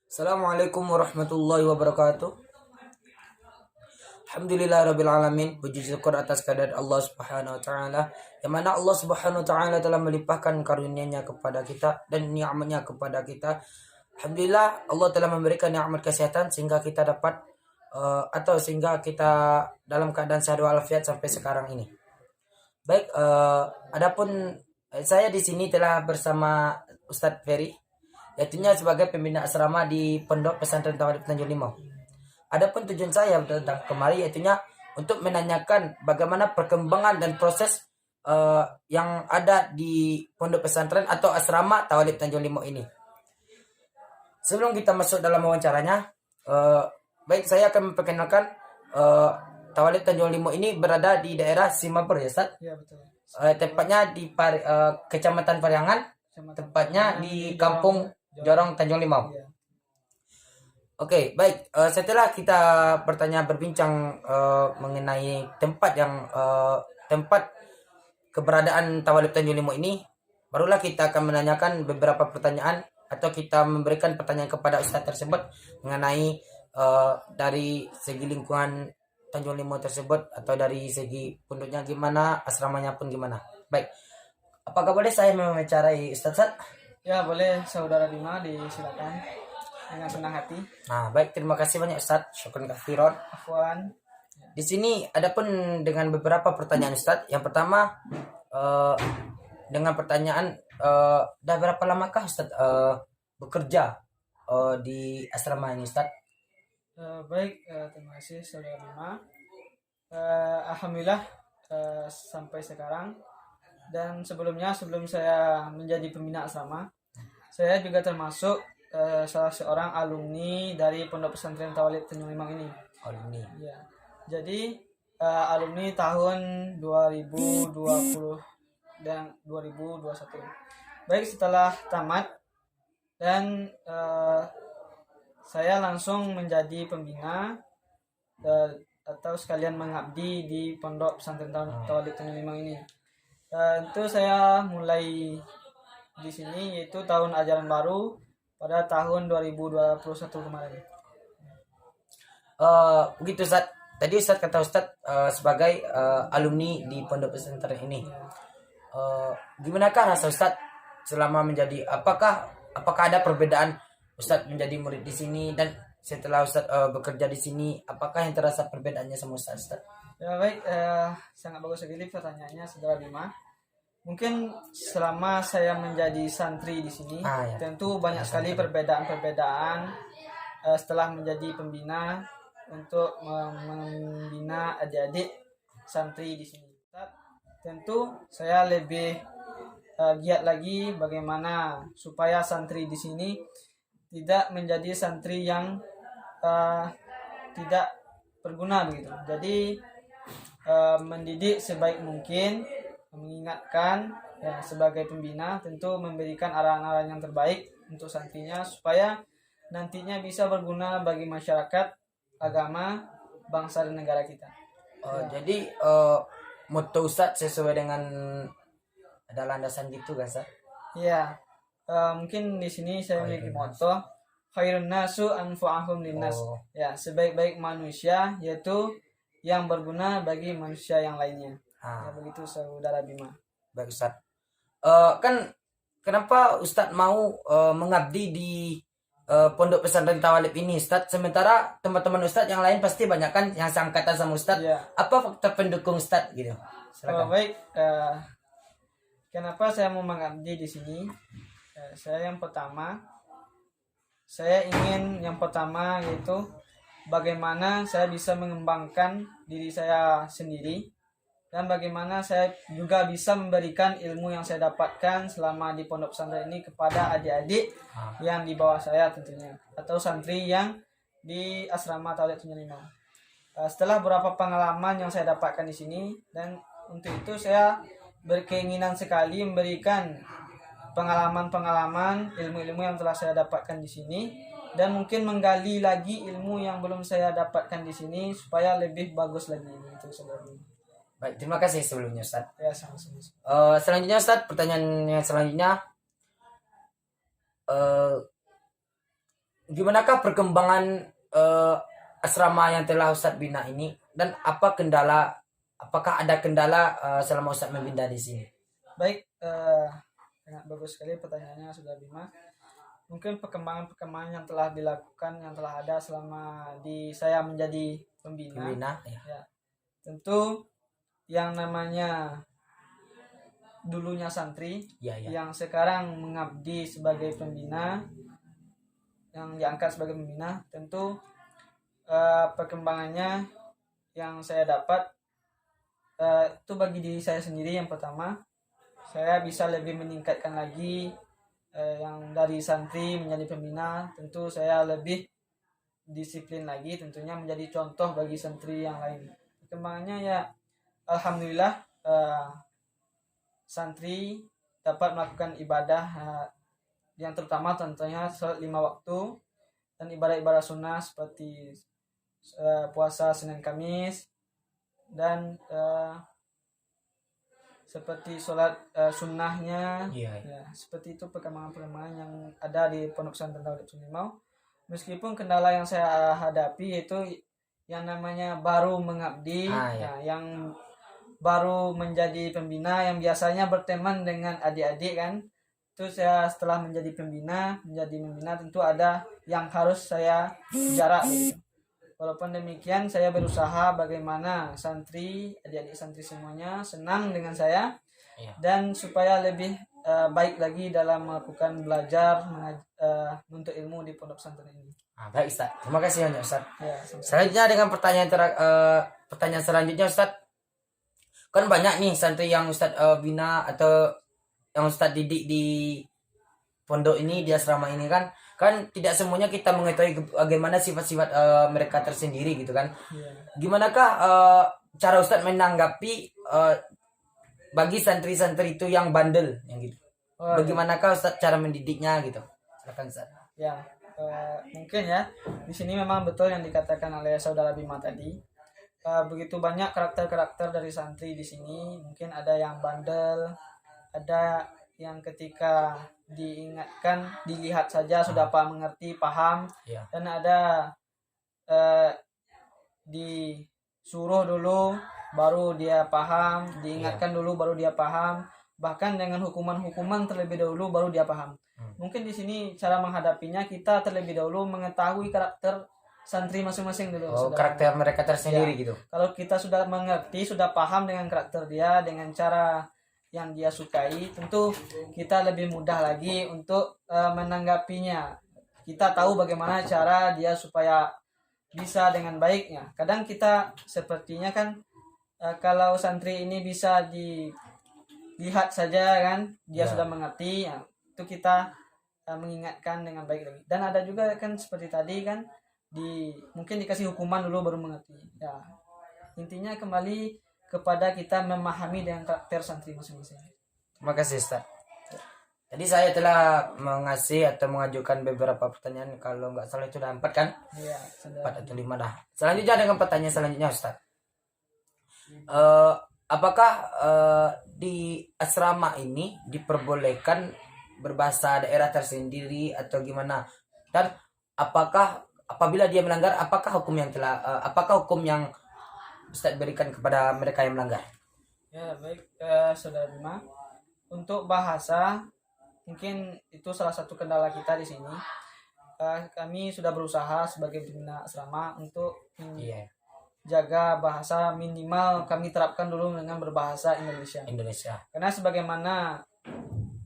Assalamualaikum warahmatullahi wabarakatuh. Alhamdulillah rabbil alamin. Puji syukur atas kehadirat Allah Subhanahu wa taala, yang mana Allah Subhanahu wa taala telah melimpahkan karunia-Nya kepada kita dan nikmat-Nya kepada kita. Alhamdulillah Allah telah memberikan nikmat kesehatan sehingga kita dapat sehingga kita dalam keadaan sehat walafiat sampai sekarang ini. Baik, adapun saya di sini telah bersama Ustadz Ferry, yaitunya sebagai pembina asrama di Pondok Pesantren Tawalib Tanjung Limau. Adapun tujuan saya datang kemari yaitunya untuk menanyakan bagaimana perkembangan dan proses yang ada di Pondok Pesantren atau asrama Tawalib Tanjung Limau ini. Sebelum kita masuk dalam wawancaranya, baik saya akan memperkenalkan Tawalib Tanjung Limau ini berada di daerah Simapur ya Ustaz? Ya betul. Tepatnya di Kecamatan Pariangan, tepatnya di Kampung Jorong Tanjung Limau. Ya. Oke, baik. Setelah kita berbincang mengenai tempat keberadaan Tawalib Tanjung Limau ini, barulah kita akan menanyakan beberapa pertanyaan atau kita memberikan pertanyaan kepada Ustadz tersebut mengenai dari segi lingkungan Tanjung Limau tersebut atau dari segi pondoknya gimana, asramanya pun gimana. Baik. Apakah boleh saya mewawancarai Ustadz? Ya boleh saudara Bima, disilakan dengan senang hati. Nah, baik, terima kasih banyak Ustadz. Syukran katsiran. Afwan. Di sini adapun dengan beberapa pertanyaan Ustadz. Yang pertama dengan pertanyaan dah berapa lamakah Ustadz bekerja di asrama ini Ustadz? Baik, terima kasih saudara Bima. Alhamdulillah sampai sekarang, dan sebelum saya menjadi pembina asrama, saya juga termasuk salah seorang alumni dari Pondok Pesantren Tawalib Tanjung Limau ini. Alumni. Ya. Jadi alumni tahun 2020 dan 2021. Baik, setelah tamat dan saya langsung menjadi pembina atau sekalian mengabdi di Pondok Pesantren Tawalib Tanjung Limau ini. Itu saya mulai di sini yaitu tahun ajaran baru pada tahun 2021 kemarin. Begitu Ustadz. Tadi Ustadz kata Ustadz sebagai alumni di Pondok Pesantren ini. Gimanakah rasa Ustadz selama menjadi, apakah ada perbedaan Ustadz menjadi murid di sini dan setelah Ustadz bekerja di sini, apakah yang terasa perbedaannya sama Ustadz? Ya baik, sangat bagus sekali pertanyaannya saudara Bima. Mungkin selama saya menjadi santri di sini, ya. tentu banyak sekali perbedaan-perbedaan setelah menjadi pembina untuk membina adik-adik santri di sini. Tentu saya lebih giat lagi bagaimana supaya santri di sini tidak menjadi santri yang tidak berguna begitu. Jadi mendidik sebaik mungkin, mengingatkan ya, sebagai pembina tentu memberikan arahan-arahan yang terbaik untuk santrinya supaya nantinya bisa berguna bagi masyarakat, agama, bangsa dan negara kita. Jadi motto Ustadz sesuai dengan ada landasan gitu kan Ustadz? Iya. Mungkin di sini saya memiliki motto khairun nasu anfa'ahum linnas. Ya, sebaik-baik manusia yaitu yang berguna bagi manusia yang lainnya. Ya, begitu saudara Bima. Baik Ustadz. Kan kenapa Ustadz mau mengabdi di Pondok Pesantren Tawalib ini Ustadz, sementara teman-teman Ustadz yang lain pasti banyak kan yang seangkatan sama Ustadz. Ya. Apa faktor pendukung Ustadz gitu? Silakan. Baik, kenapa saya mau mengabdi di sini? Yang pertama yaitu bagaimana saya bisa mengembangkan diri saya sendiri dan bagaimana saya juga bisa memberikan ilmu yang saya dapatkan selama di pondok pesantren ini kepada adik-adik yang di bawah saya tentunya, atau santri yang di asrama Tawalib Tanjung Limau. Setelah beberapa pengalaman yang saya dapatkan di sini, dan untuk itu saya berkeinginan sekali memberikan pengalaman-pengalaman, ilmu-ilmu yang telah saya dapatkan di sini, dan mungkin menggali lagi ilmu yang belum saya dapatkan di sini supaya lebih bagus lagi. Itu sebenarnya. Baik, terima kasih sebelumnya Ustaz. Ya, sama-sama. Selanjutnya Ustaz, pertanyaan yang selanjutnya gimanakah perkembangan asrama yang telah Ustadz bina ini, dan apakah ada kendala selama Ustadz membina di sini? Baik, sangat bagus sekali pertanyaannya Saudara Bima. Mungkin perkembangan yang telah dilakukan, yang telah ada selama saya menjadi pembina. Ya. Tentu yang namanya dulunya santri, Ya. yang sekarang mengabdi sebagai pembina, yang diangkat sebagai pembina, tentu perkembangannya yang saya dapat itu bagi diri saya sendiri. Yang pertama, saya bisa lebih meningkatkan lagi yang dari santri menjadi pembina. Tentu saya lebih disiplin lagi, tentunya menjadi contoh bagi santri yang lain. Perkembangannya ya alhamdulillah, santri dapat melakukan ibadah yang terutama tentunya salat 5 waktu dan ibadah-ibadah sunnah seperti puasa Senin Kamis dan seperti sholat sunnahnya. Ya, seperti itu perkembangan-perkembangan yang ada di Pondok Pesantren Tauhid Sunimau. Meskipun kendala yang saya hadapi itu yang namanya baru mengabdi, yang baru menjadi pembina, yang biasanya berteman dengan adik-adik kan. Itu saya setelah menjadi pembina tentu ada yang harus saya jarak gitu. Walaupun demikian, saya berusaha bagaimana adik-adik santri semuanya senang dengan saya, dan supaya lebih baik lagi dalam melakukan belajar menuntut ilmu di pondok pesantren ini. Baik Ustaz, terima kasih banyak Ustaz. Ya, selanjutnya dengan pertanyaan selanjutnya Ustaz, kan banyak nih santri yang Ustaz bina atau yang Ustaz didik di pondok ini, di asrama ini kan tidak semuanya kita mengetahui bagaimana sifat-sifat mereka tersendiri gitu kan. Gimanakah cara Ustadz menanggapi bagi santri-santri itu yang bandel yang gitu? Bagaimanakah Ustadz cara mendidiknya gitu? Silakan Ustadz. Ya, mungkin ya di sini memang betul yang dikatakan oleh Saudara Bima tadi. Begitu banyak karakter-karakter dari santri di sini. Mungkin ada yang bandel, ada yang ketika diingatkan, dilihat saja sudah mengerti, paham, dan ada disuruh dulu baru dia paham, diingatkan dulu baru dia paham, bahkan dengan hukuman-hukuman terlebih dahulu baru dia paham. Mungkin di sini cara menghadapinya, kita terlebih dahulu mengetahui karakter santri masing-masing dulu. Karakter mereka tersendiri gitu. Kalau kita sudah mengerti, sudah paham dengan karakter dia, dengan cara yang dia sukai, tentu kita lebih mudah lagi untuk menanggapinya. Kita tahu bagaimana cara dia supaya bisa dengan baiknya. Kadang kita sepertinya kan kalau santri ini bisa dilihat saja kan dia sudah mengerti, ya, itu kita mengingatkan dengan baik lagi. Dan ada juga kan seperti tadi kan mungkin dikasih hukuman dulu baru mengerti. Ya, intinya kembali kepada kita memahami dengan karakter santri masing-masing. Terima kasih Ustaz. Jadi saya telah mengasih atau mengajukan beberapa pertanyaan, kalau nggak salah itu udah 4 kan? Iya, 4 atau 5 dah. Selanjutnya dengan pertanyaan selanjutnya Ustaz. Apakah di asrama ini diperbolehkan berbahasa daerah tersendiri atau gimana? Dan apakah apabila dia melanggar, apakah hukum yang Ustaz berikan kepada mereka yang melanggar? Ya, baik Saudara Bima. Untuk bahasa, mungkin itu salah satu kendala kita di sini. Kami sudah berusaha sebagai pembina asrama untuk jaga bahasa, minimal kami terapkan dulu dengan berbahasa Indonesia. Karena sebagaimana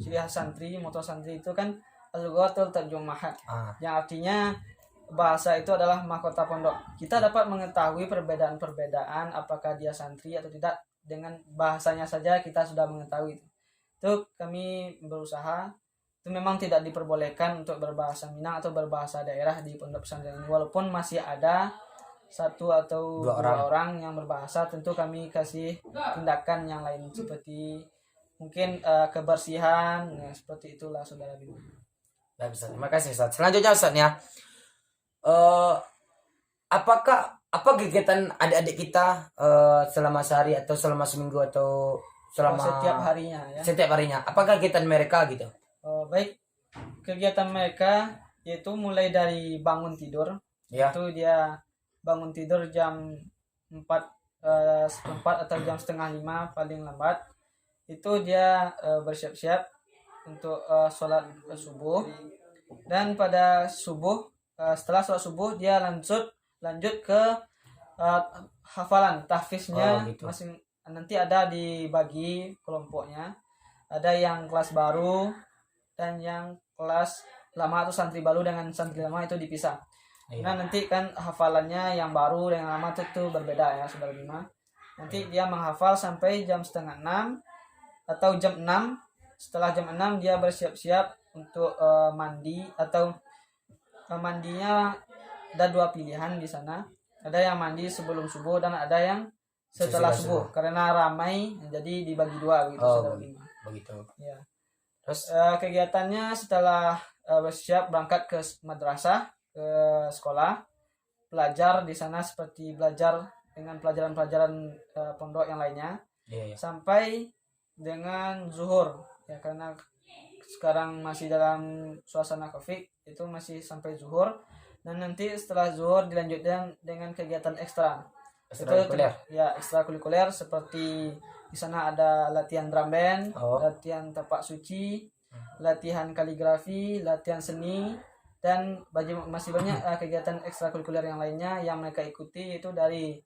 ciri khas santri, moto santri itu kan al-lughatul tarjumahat, yang artinya bahasa itu adalah mahkota pondok. Kita dapat mengetahui perbedaan-perbedaan apakah dia santri atau tidak dengan bahasanya saja, kita sudah mengetahui. Itu kami berusaha. Itu memang tidak diperbolehkan untuk berbahasa Minang atau berbahasa daerah di pondok pesantren ini. Walaupun masih ada 1 atau 2 orang yang berbahasa, tentu kami kasih tindakan yang lain seperti mungkin kebersihan, seperti itulah Saudara Bima. Baik Ustaz, terima kasih Ustaz. Selanjutnya Ustaz ya. Apa kegiatan adik-adik kita selama sehari atau selama seminggu atau selama setiap harinya ya? Setiap harinya. Apakah kegiatan mereka gitu? Baik, kegiatan mereka yaitu mulai dari bangun tidur. Ya. Itu dia bangun tidur jam 4 seperempat atau jam setengah 5 paling lambat. Itu dia bersiap-siap untuk sholat subuh. Dan pada subuh, setelah sholat subuh dia lanjut ke hafalan tahfiznya. Gitu. Nanti ada dibagi kelompoknya, ada yang kelas baru dan yang kelas lama atau santri baru dengan santri lama itu dipisah. Nah nanti kan hafalannya yang baru dan yang lama itu berbeda ya saudara Bima. Nanti dia menghafal sampai jam setengah 6 atau jam 6. Setelah jam 6 dia bersiap-siap untuk mandi, atau mandinya ada 2 pilihan di sana. Ada yang mandi sebelum subuh dan ada yang setelah subuh. Karena ramai jadi dibagi 2 gitu saudara Bima. Begitu. Ya. Terus kegiatannya setelah bersiap berangkat ke madrasah, ke sekolah, belajar di sana seperti belajar dengan pelajaran-pelajaran pondok yang lainnya. Sampai dengan zuhur ya, karena sekarang masih dalam suasana Covid, itu masih sampai zuhur. Dan nanti setelah zuhur dilanjutkan dengan kegiatan ekstrakurikuler. Ya, ekstrakurikuler seperti di sana ada latihan drum band, latihan tapak suci, latihan kaligrafi, latihan seni, dan masih banyak kegiatan ekstrakurikuler yang lainnya yang mereka ikuti. Itu dari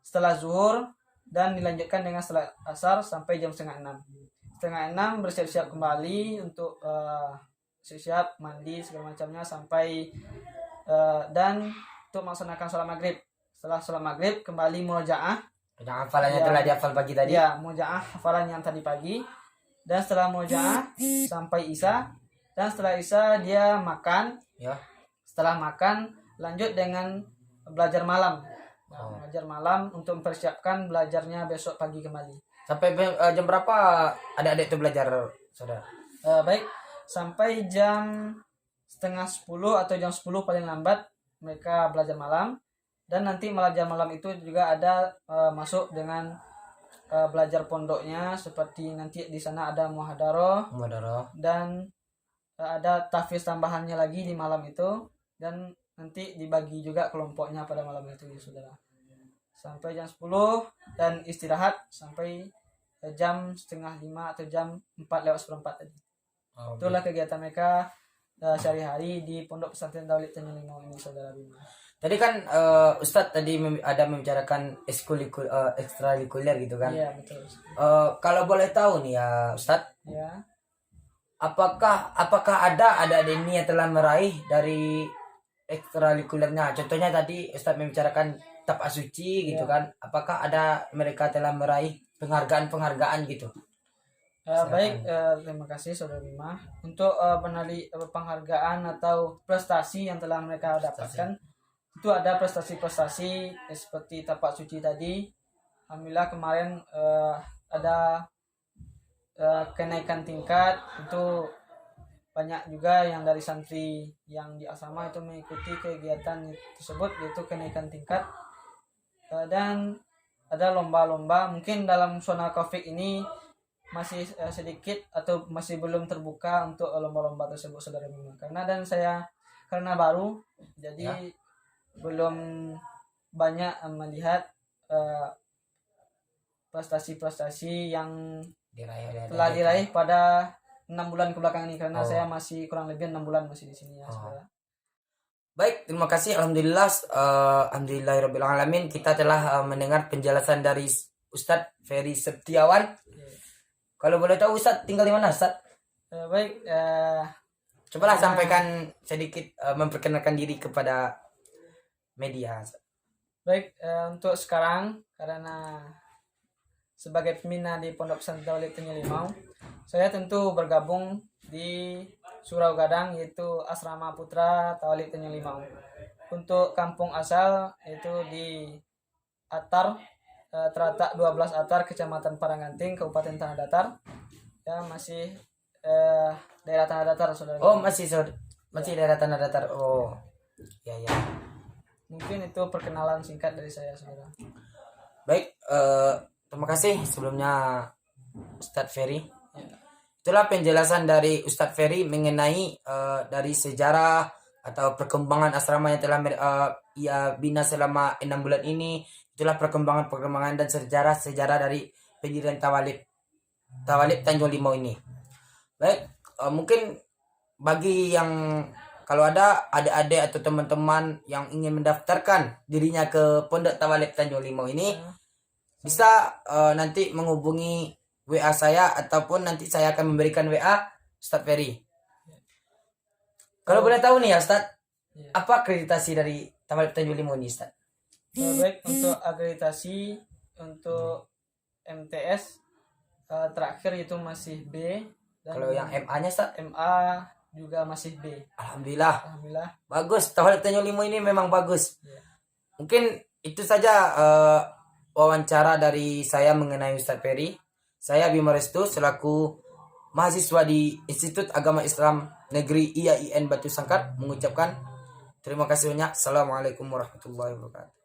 setelah zuhur dan dilanjutkan dengan setelah asar sampai jam setengah 6. Setengah 6 bersiap-siap kembali untuk siap mandi segala macamnya sampai dan untuk melaksanakan sholat maghrib. Setelah sholat maghrib kembali murojaah. Hafalannya telah dihafal pagi tadi. Ya, murojaah hafalan yang tadi pagi. Dan setelah murojaah sampai isya. Dan setelah isya dia makan. Ya. Setelah makan lanjut dengan belajar malam. Belajar malam untuk mempersiapkan belajarnya besok pagi kembali. Sampai jam berapa adik-adik itu belajar, saudara? Baik, sampai jam setengah 10 atau jam 10 paling lambat mereka belajar malam. Dan nanti belajar malam itu juga ada masuk dengan belajar pondoknya, seperti nanti di sana ada muhadharah dan ada tahfiz tambahannya lagi di malam itu, dan nanti dibagi juga kelompoknya pada malam itu ya saudara. Sampai jam 10 dan istirahat sampai jam setengah 5 atau jam 4:04 tadi. Itulah kegiatan mereka sehari-hari di Pondok Pesantren Daulid Tanjung Limau ini saudara Bima. Tadi kan Ustadz tadi ada membicarakan ekstrakurikuler gitu kan? Iya betul. Kalau boleh tahu nih ya Ustadz, ya, apakah ada ini yang telah meraih dari ekstrakurikulernya? Contohnya tadi Ustadz membicarakan tapak suci gitu kan? Apakah ada mereka telah meraih penghargaan gitu? Baik, terima kasih saudara Bima untuk penghargaan atau prestasi yang telah mereka dapatkan. Itu ada prestasi-prestasi seperti tapak suci tadi. Alhamdulillah kemarin ada kenaikan tingkat. Itu banyak juga yang dari santri yang di asrama itu mengikuti kegiatan tersebut, yaitu kenaikan tingkat. Dan ada lomba-lomba. Mungkin dalam zona Covid ini masih sedikit atau masih belum terbuka untuk lomba-lomba tersebut saudara Bima. Karena baru, jadi belum banyak melihat prestasi-prestasi yang telah diraih pada 6 bulan kebelakang ini, karena saya masih kurang lebih 6 bulan masih di sini ya saudara. Baik, terima kasih. Alhamdulillahirabbil alamin, kita telah mendengar penjelasan dari Ustadz Ferry Setiawan. Kalau boleh tahu Ustadz tinggal di mana Ustadz? Baik, cobalah sampaikan sedikit, memperkenalkan diri kepada media. Baik, untuk sekarang karena sebagai pembina di Pondok Pesantren Daulid Tanjung Limau, saya tentu bergabung di Surau Gadang, yaitu Asrama Putra Daulid Tanjung Limau. Untuk kampung asal itu di Atar, terletak 12 Atar, Kecamatan Paranganting, Kabupaten Tanah Datar. Ya, masih daerah Tanah Datar saudara. Masih daerah Tanah Datar. Ya. Mungkin itu perkenalan singkat dari saya saudara. Baik, terima kasih sebelumnya Ustadz Ferry. Ya. Itulah penjelasan dari Ustadz Ferry mengenai dari sejarah atau perkembangan asrama yang telah ia bina selama 6 bulan ini. Itulah perkembangan dan sejarah dari pendirian Tawalib Tanjung Limau ini. Baik, mungkin bagi yang kalau ada adik-adik atau teman-teman yang ingin mendaftarkan dirinya ke Pondok Tawalib Tanjung Limau ini, bisa nanti menghubungi WA saya ataupun nanti saya akan memberikan WA Ustadz Ferry. Kalau boleh tahu nih ya Ustadz, apa akreditasi dari Tawalib Tanjung Limau ini Ustadz? Baik, untuk akreditasi untuk MTS terakhir itu masih B. Dan Kalau yang MA-nya Ustadz? MA juga masih B. Alhamdulillah. Alhamdulillah. Bagus, Tawalib Tanjung Limau ini memang bagus. Ya. Mungkin itu saja wawancara dari saya mengenai Ustadz Ferry. Saya Bima Restu selaku mahasiswa di Institut Agama Islam Negeri IAIN Batu Sangkar mengucapkan terima kasih banyak. Assalamualaikum warahmatullahi wabarakatuh.